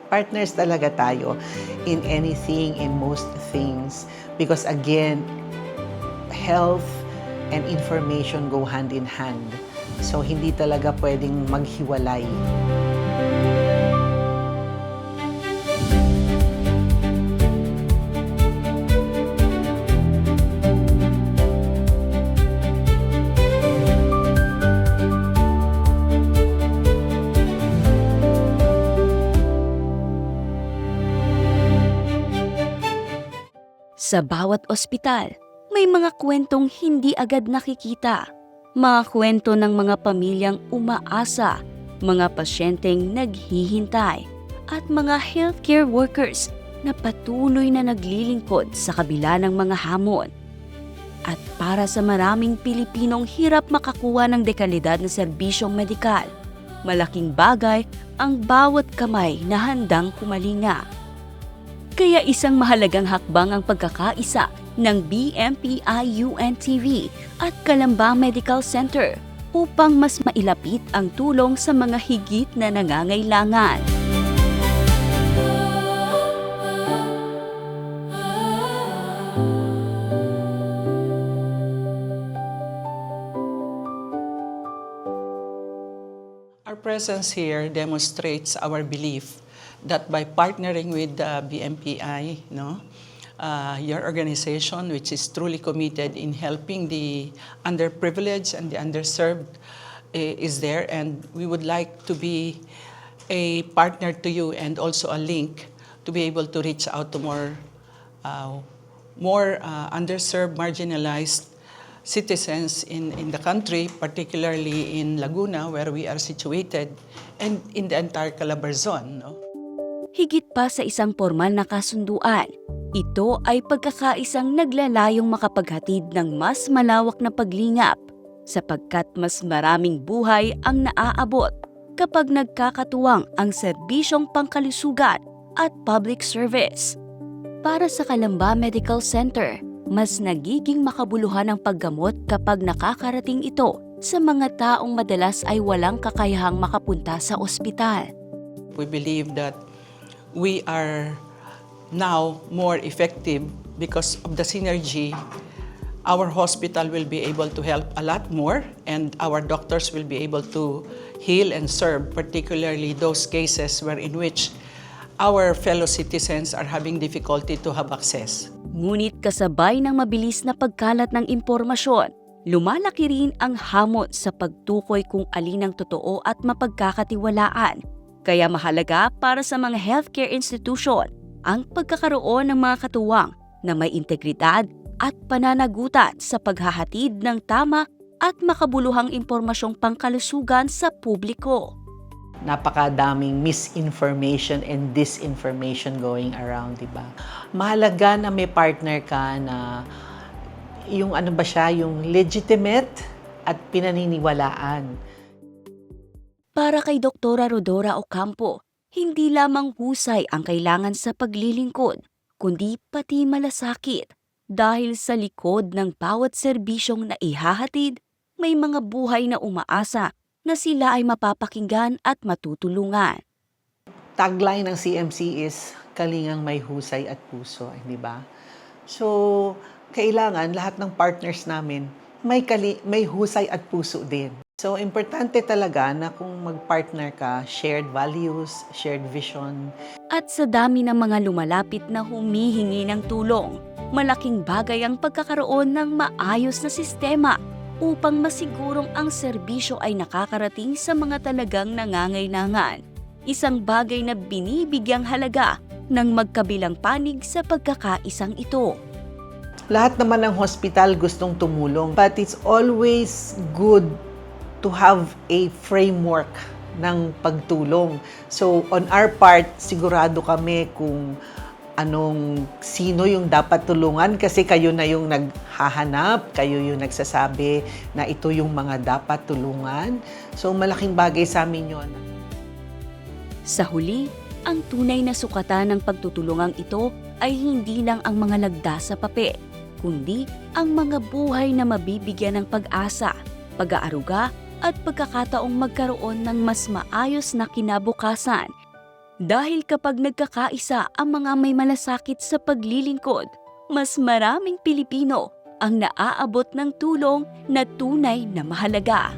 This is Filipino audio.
Partners talaga tayo in anything, in most things. Because again, health and information go hand in hand. So hindi talaga pwedeng maghiwalay. Sa bawat ospital, may mga kwentong hindi agad nakikita. Mga kwento ng mga pamilyang umaasa, mga pasyenteng naghihintay, at mga healthcare workers na patuloy na naglilingkod sa kabila ng mga hamon. At para sa maraming Pilipinong hirap makakuha ng dekalidad na serbisyong medikal, malaking bagay ang bawat kamay na handang kumalinga. Kaya isang mahalagang hakbang ang pagkakaisa ng BMPI-UNTV at Calamba Medical Center upang mas mailapit ang tulong sa mga higit na nangangailangan. Our presence here demonstrates our belief that by partnering with the BMPI, your organization, which is truly committed in helping the underprivileged and the underserved, is there, and we would like to be a partner to you and also a link to be able to reach out to more underserved, marginalized citizens in the country, particularly in Laguna, where we are situated, and in the entire Calabarzon. Higit pa sa isang formal na kasunduan, ito ay pagkakaisang naglalayong makapaghatid ng mas malawak na paglingap sapagkat mas maraming buhay ang naaabot kapag nagkakatuwang ang serbisyong pangkalusugan at public service. Para sa Calamba Medical Center, mas nagiging makabuluhan ang paggamot kapag nakakarating ito sa mga taong madalas ay walang kakayahang makapunta sa ospital. We believe that we are now more effective because of the synergy. Our hospital will be able to help a lot more, and our doctors will be able to heal and serve, particularly those cases in which our fellow citizens are having difficulty to have access. Ngunit kasabay ng mabilis na pagkalat ng impormasyon, lumalaki rin ang hamon sa pagtukoy kung alin ang totoo at mapagkakatiwalaan. Kaya mahalaga para sa mga healthcare institution ang pagkakaroon ng mga katuwang na may integridad at pananagutan sa paghahatid ng tama at makabuluhang impormasyong pangkalusugan sa publiko. Napakadaming misinformation and disinformation going around, di ba? Mahalaga na may partner ka na yung yung legitimate at pinaniniwalaan. Para kay Dr. Rodora Ocampo, hindi lamang husay ang kailangan sa paglilingkod, kundi pati malasakit. Dahil sa likod ng bawat serbisyong naihahatid, may mga buhay na umaasa na sila ay mapapakinggan at matutulungan. Tagline ng CMC is, kalingang may husay at puso, di ba? So, kailangan lahat ng partners namin may husay at puso din. So, importante talaga na kung mag-partner ka, shared values, shared vision. At sa dami ng mga lumalapit na humihingi ng tulong, malaking bagay ang pagkakaroon ng maayos na sistema upang masigurong ang serbisyo ay nakakarating sa mga talagang nangangailangan. Isang bagay na binibigyang halaga ng magkabilang panig sa pagkakaisang ito. Lahat naman ng hospital gustong tumulong, but it's always good to have a framework ng pagtulong. So on our part, sigurado kami kung sino yung dapat tulungan kasi kayo na yung naghahanap, kayo yung nagsasabi na ito yung mga dapat tulungan. So malaking bagay sa amin yun. Sa huli, ang tunay na sukatan ng pagtutulungang ito ay hindi lang ang mga lagda sa papel, kundi ang mga buhay na mabibigyan ng pag-asa, pag-aaruga at pagkakataong magkaroon ng mas maayos na kinabukasan. Dahil kapag nagkakaisa ang mga may malasakit sa paglilingkod, mas maraming Pilipino ang naaabot ng tulong na tunay na mahalaga.